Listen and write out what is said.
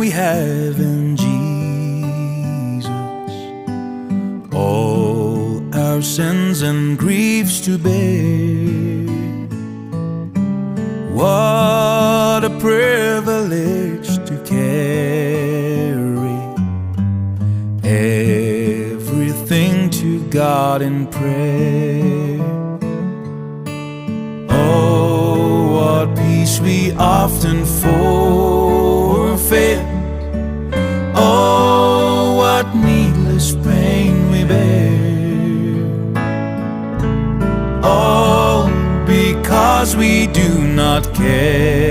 we have in Jesus. All our sins and griefs to bear. What a privilege to carry everything to God in prayer. Oh, what peace we often forfeit. Oh, what needless pain we bear. All because we do not care.